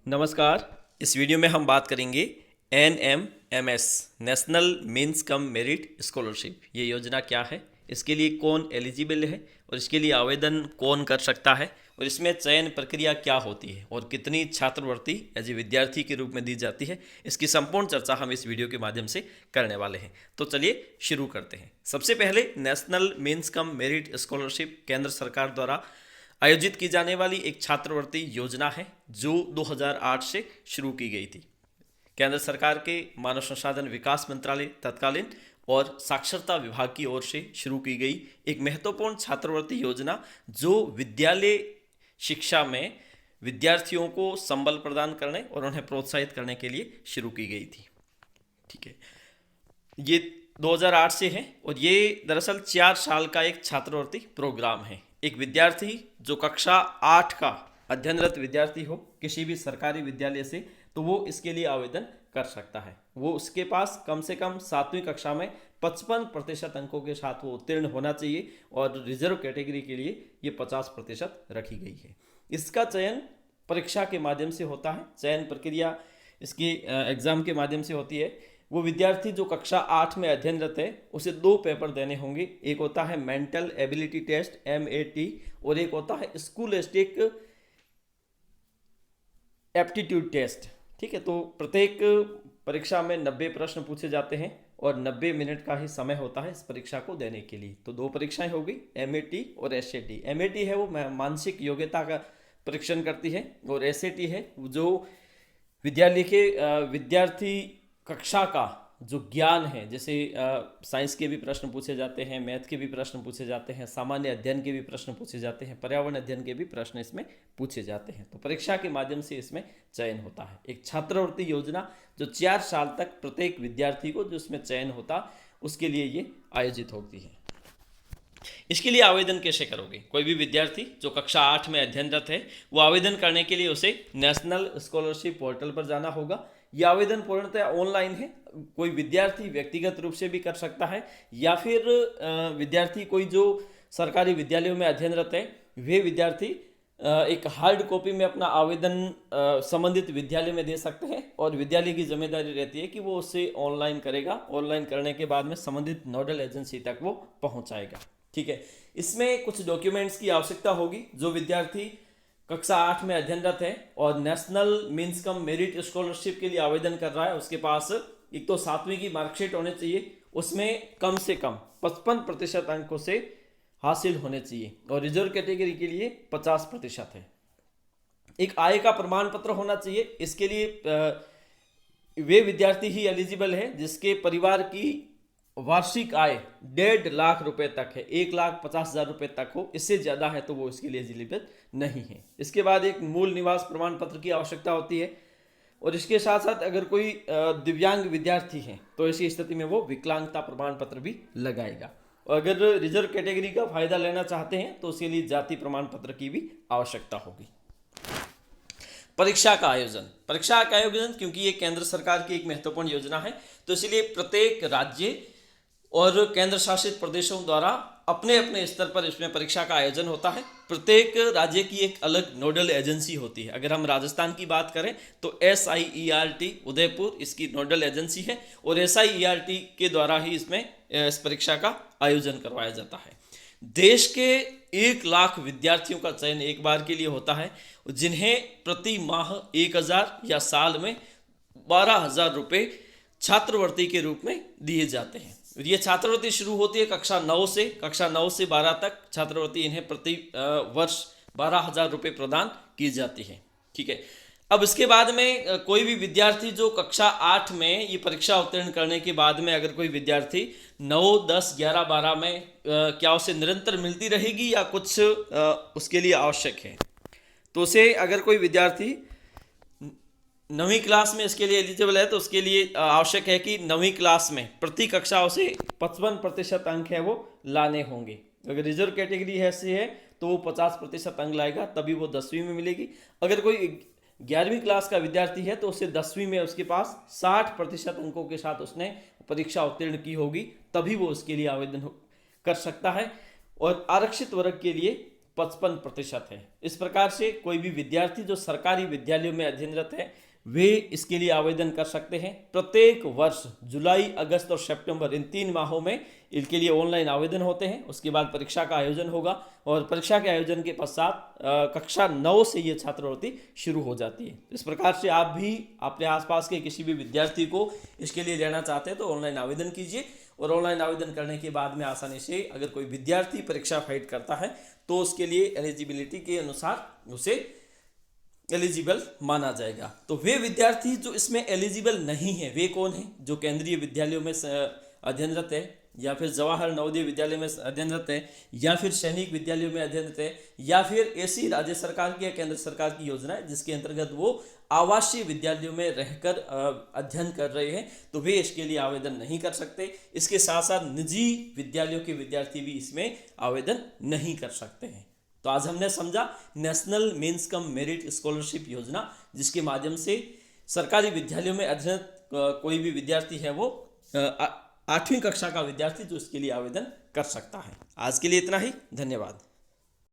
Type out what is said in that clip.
नमस्कार। इस वीडियो में हम बात करेंगे NMMS नेशनल मीन्स कम मेरिट स्कॉलरशिप। ये योजना क्या है, इसके लिए कौन एलिजिबल है और इसके लिए आवेदन कौन कर सकता है और इसमें चयन प्रक्रिया क्या होती है और कितनी छात्रवृत्ति एज ए विद्यार्थी के रूप में दी जाती है, इसकी संपूर्ण चर्चा हम इस वीडियो के माध्यम से करने वाले हैं। तो चलिए शुरू करते हैं। सबसे पहले नेशनल मीन्स कम मेरिट स्कॉलरशिप केंद्र सरकार द्वारा आयोजित की जाने वाली एक छात्रवृत्ति योजना है जो 2008 से शुरू की गई थी। केंद्र सरकार के मानव संसाधन विकास मंत्रालय तत्कालीन और साक्षरता विभाग की ओर से शुरू की गई एक महत्वपूर्ण छात्रवृत्ति योजना जो विद्यालय शिक्षा में विद्यार्थियों को संबल प्रदान करने और उन्हें प्रोत्साहित करने के लिए शुरू की गई थी। ठीक है, ये 2008 से है और ये दरअसल 4 साल का एक छात्रवृत्ति प्रोग्राम है। एक विद्यार्थी जो कक्षा 8 का अध्ययनरत विद्यार्थी हो किसी भी सरकारी विद्यालय से, तो वो इसके लिए आवेदन कर सकता है। वो उसके पास कम से कम 7वीं कक्षा में 55% अंकों के साथ वो उत्तीर्ण होना चाहिए और रिजर्व कैटेगरी के लिए ये 50% रखी गई है। इसका चयन परीक्षा के माध्यम से होता है। चयन प्रक्रिया इसकी एग्ज़ाम के माध्यम से होती है। वो विद्यार्थी जो कक्षा 8 में अध्ययनरत है उसे 2 पेपर देने होंगे। एक होता है मेंटल एबिलिटी टेस्ट MAT और एक होता है स्कूलिस्टिक एप्टीट्यूड टेस्ट। ठीक है, तो प्रत्येक परीक्षा में 90 प्रश्न पूछे जाते हैं और 90 मिनट का ही समय होता है इस परीक्षा को देने के लिए। तो 2 परीक्षाएं होगी, MAT और SAT। MAT है वो मानसिक योग्यता का परीक्षण करती है और SAT है जो विद्यालय के विद्यार्थी कक्षा का जो ज्ञान है, जैसे साइंस के भी प्रश्न पूछे जाते हैं, मैथ के भी प्रश्न पूछे जाते हैं, सामान्य अध्ययन के भी प्रश्न पूछे जाते हैं, पर्यावरण अध्ययन के भी प्रश्न इसमें पूछे जाते हैं। तो परीक्षा के माध्यम से इसमें चयन होता है। एक छात्रवृत्ति योजना जो 4 साल तक प्रत्येक विद्यार्थी को जो इसमें चयन होता उसके लिए ये आयोजित होती है। इसके लिए आवेदन कैसे करोगे? कोई भी विद्यार्थी जो कक्षा 8 में अध्ययनरत है वो आवेदन करने के लिए उसे नेशनल स्कॉलरशिप पोर्टल पर जाना होगा। यह आवेदन पूर्णतः ऑनलाइन है। कोई विद्यार्थी व्यक्तिगत रूप से भी कर सकता है या फिर विद्यार्थी कोई जो सरकारी विद्यालयों में अध्ययनरत है वे विद्यार्थी एक हार्ड कॉपी में अपना आवेदन संबंधित विद्यालय में दे सकते हैं और विद्यालय की जिम्मेदारी रहती है कि वो उसे ऑनलाइन करेगा। ऑनलाइन करने के बाद में संबंधित नोडल एजेंसी तक वो पहुंचाएगा। ठीक है, इसमें कुछ डॉक्यूमेंट्स की आवश्यकता होगी। जो विद्यार्थी कक्षा 8 में अध्ययनरत है और नेशनल मीन्स कम मेरिट स्कॉलरशिप के लिए आवेदन कर रहा है उसके पास एक तो 7वीं की मार्कशीट होनी चाहिए, उसमें कम से कम 55% अंकों से हासिल होने चाहिए और रिजर्व कैटेगरी के लिए 50% है। एक आय का प्रमाण पत्र होना चाहिए। इसके लिए वे विद्यार्थी ही एलिजिबल है जिसके परिवार की वार्षिक आय 1.5 लाख रुपए तक है, 1,50,000 रुपए तक हो। इससे ज़्यादा है तो वो इसके लिए एलिजिबल नहीं है। इसके बाद एक मूल निवास प्रमाण पत्र की आवश्यकता होती है और इसके साथ साथ अगर कोई दिव्यांग विद्यार्थी है तो ऐसी स्थिति में वो विकलांगता प्रमाण पत्र भी लगाएगा। और अगर रिजर्व कैटेगरी का फायदा लेना चाहते हैं तो उसके लिए जाति प्रमाण पत्र की भी आवश्यकता होगी। परीक्षा का आयोजन क्योंकि ये केंद्र सरकार की एक महत्वपूर्ण योजना है तो इसलिए प्रत्येक राज्य और केंद्र शासित प्रदेशों द्वारा अपने अपने स्तर पर इसमें परीक्षा का आयोजन होता है। प्रत्येक राज्य की एक अलग नोडल एजेंसी होती है। अगर हम राजस्थान की बात करें तो SIERT उदयपुर इसकी नोडल एजेंसी है और SIERT के द्वारा ही इसमें इस परीक्षा का आयोजन करवाया जाता है। देश के 1 लाख विद्यार्थियों का चयन एक बार के लिए होता है जिन्हें प्रति माह 1,000 या साल में 12,000 रुपये छात्रवृत्ति के रूप में दिए जाते हैं। ये छात्रवृत्ति शुरू होती है कक्षा 9 से 12 तक छात्रवृत्ति इन्हें प्रति वर्ष 12,000 रुपये प्रदान की जाती है। ठीक है, अब इसके बाद में कोई भी विद्यार्थी जो कक्षा 8 में ये परीक्षा उत्तीर्ण करने के बाद में अगर कोई विद्यार्थी 9, 10, 11, 12 में क्या उसे निरंतर मिलती रहेगी या कुछ उसके लिए आवश्यक है, तो उसे अगर कोई विद्यार्थी 9वीं क्लास में इसके लिए एलिजिबल है तो उसके लिए आवश्यक है कि 9वीं क्लास में प्रति कक्षा उसे 55% अंक है वो लाने होंगे। अगर रिजर्व कैटेगरी है तो वो 50% अंक लाएगा तभी वो 10वीं में मिलेगी। अगर कोई 11वीं क्लास का विद्यार्थी है तो उसे 10वीं में उसके पास 60% अंकों के साथ उसने परीक्षा उत्तीर्ण की होगी तभी वो उसके लिए आवेदन कर सकता है। और आरक्षित वर्ग के लिए 55% है। इस प्रकार से कोई भी विद्यार्थी जो सरकारी विद्यालयों में अध्ययनरत है वे इसके लिए आवेदन कर सकते हैं। प्रत्येक वर्ष जुलाई, अगस्त और सितंबर इन 3 माहों में इनके लिए ऑनलाइन आवेदन होते हैं। उसके बाद परीक्षा का आयोजन होगा और परीक्षा के आयोजन के पश्चात कक्षा 9 से ये छात्रवृत्ति शुरू हो जाती है। इस प्रकार से आप भी अपने आसपास के किसी भी विद्यार्थी को इसके लिए लेना चाहते हैं तो ऑनलाइन आवेदन कीजिए और ऑनलाइन आवेदन करने के बाद में आसानी से अगर कोई विद्यार्थी परीक्षा फाइट करता है तो उसके लिए एलिजिबिलिटी के अनुसार उसे एलिजिबल माना जाएगा। तो वे विद्यार्थी जो इसमें एलिजिबल नहीं है वे कौन हैं? जो केंद्रीय विद्यालयों में अध्ययनरत है या फिर जवाहर नवोदय विद्यालय में अध्ययनरत है या फिर सैनिक विद्यालयों में अध्ययनरत है या फिर ऐसी राज्य सरकार की या केंद्र सरकार की योजना है जिसके अंतर्गत वो आवासीय विद्यालयों में रहकर अध्ययन कर रहे हैं, तो वे इसके लिए आवेदन नहीं कर सकते। इसके साथ साथ निजी विद्यालयों के विद्यार्थी भी इसमें आवेदन नहीं कर सकते हैं। तो आज हमने समझा national means cum merit scholarship योजना, जिसके माध्यम से सरकारी विद्यालयों में अध्ययनरत कोई भी विद्यार्थी है वो 8वीं कक्षा का विद्यार्थी जो इसके लिए आवेदन कर सकता है। आज के लिए इतना ही, धन्यवाद।